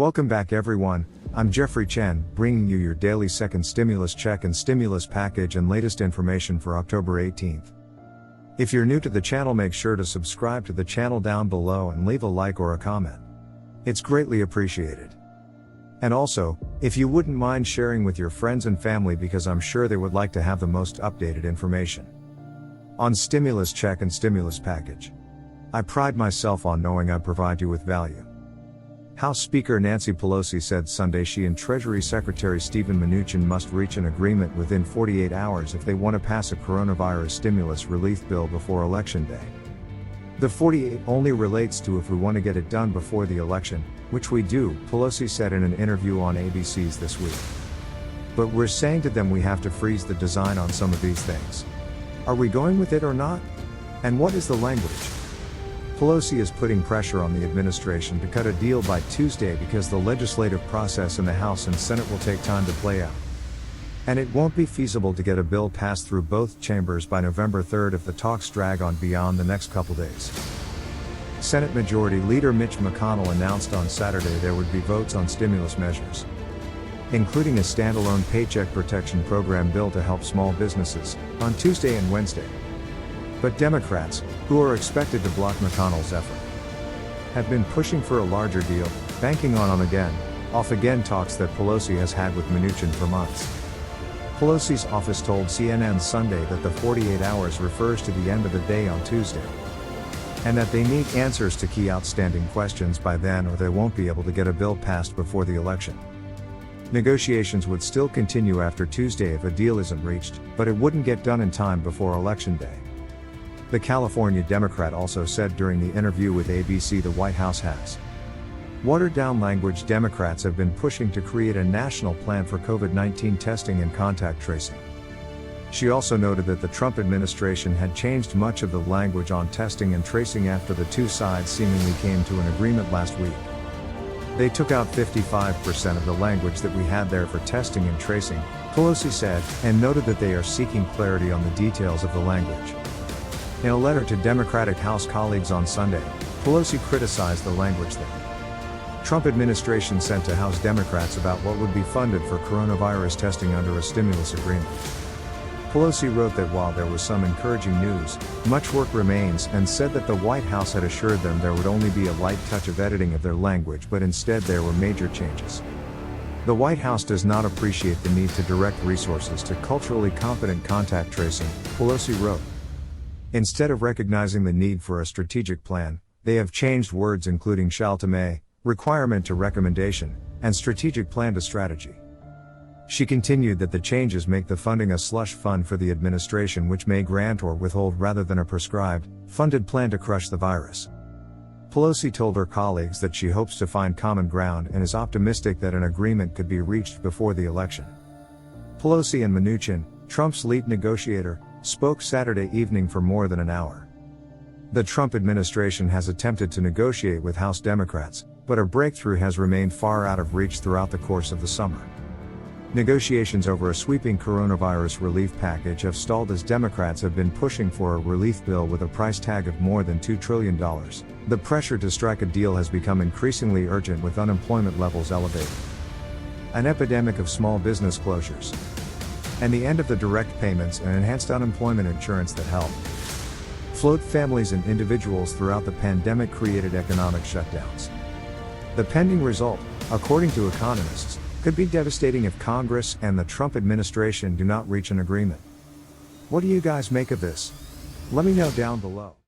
Welcome back everyone, I'm Jeffrey Chen, bringing you your daily second stimulus check and stimulus package and latest information for October 18th. If you're new to the channel, make sure to subscribe to the channel down below and leave a like or a comment. It's greatly appreciated. And also, if you wouldn't mind sharing with your friends and family, because I'm sure they would like to have the most updated information on stimulus check and stimulus package. I pride myself on knowing I provide you with value. House Speaker Nancy Pelosi said Sunday she and Treasury Secretary Steven Mnuchin must reach an agreement within 48 hours if they want to pass a coronavirus stimulus relief bill before Election Day. The 48 only relates to if we want to get it done before the election, which we do, Pelosi said in an interview on ABC's This Week. But we're saying to them we have to freeze the design on some of these things. Are we going with it or not? And what is the language? Pelosi is putting pressure on the administration to cut a deal by Tuesday because the legislative process in the House and Senate will take time to play out. And it won't be feasible to get a bill passed through both chambers by November 3rd if the talks drag on beyond the next couple days. Senate Majority Leader Mitch McConnell announced on Saturday there would be votes on stimulus measures, including a standalone Paycheck Protection Program bill to help small businesses, on Tuesday and Wednesday. But Democrats, who are expected to block McConnell's effort, have been pushing for a larger deal, banking on on-again, off-again talks that Pelosi has had with Mnuchin for months. Pelosi's office told CNN Sunday that the 48 hours refers to the end of the day on Tuesday, and that they need answers to key outstanding questions by then or they won't be able to get a bill passed before the election. Negotiations would still continue after Tuesday if a deal isn't reached, but it wouldn't get done in time before Election Day. The California Democrat also said during the interview with ABC the White House has watered down language. Democrats have been pushing to create a national plan for COVID-19 testing and contact tracing. She also noted that the Trump administration had changed much of the language on testing and tracing after the two sides seemingly came to an agreement last week. They took out 55% of the language that we had there for testing and tracing, Pelosi said, and noted that they are seeking clarity on the details of the language. In a letter to Democratic House colleagues on Sunday, Pelosi criticized the language that Trump administration sent to House Democrats about what would be funded for coronavirus testing under a stimulus agreement. Pelosi wrote that while there was some encouraging news, much work remains, and said that the White House had assured them there would only be a light touch of editing of their language, but instead there were major changes. The White House does not appreciate the need to direct resources to culturally competent contact tracing, Pelosi wrote. Instead of recognizing the need for a strategic plan, they have changed words including shall to may, requirement to recommendation, and strategic plan to strategy. She continued that the changes make the funding a slush fund for the administration, which may grant or withhold rather than a prescribed, funded plan to crush the virus. Pelosi told her colleagues that she hopes to find common ground and is optimistic that an agreement could be reached before the election. Pelosi and Mnuchin, Trump's lead negotiator, spoke Saturday evening for more than an hour. The Trump administration has attempted to negotiate with House Democrats, but a breakthrough has remained far out of reach throughout the course of the summer. Negotiations over a sweeping coronavirus relief package have stalled as Democrats have been pushing for a relief bill with a price tag of more than $2 trillion. The pressure to strike a deal has become increasingly urgent with unemployment levels elevated, an epidemic of small business closures, and the end of the direct payments and enhanced unemployment insurance that help float families and individuals throughout the pandemic-created economic shutdowns. The pending result, according to economists, could be devastating if Congress and the Trump administration do not reach an agreement. What do you guys make of this? Let me know down below.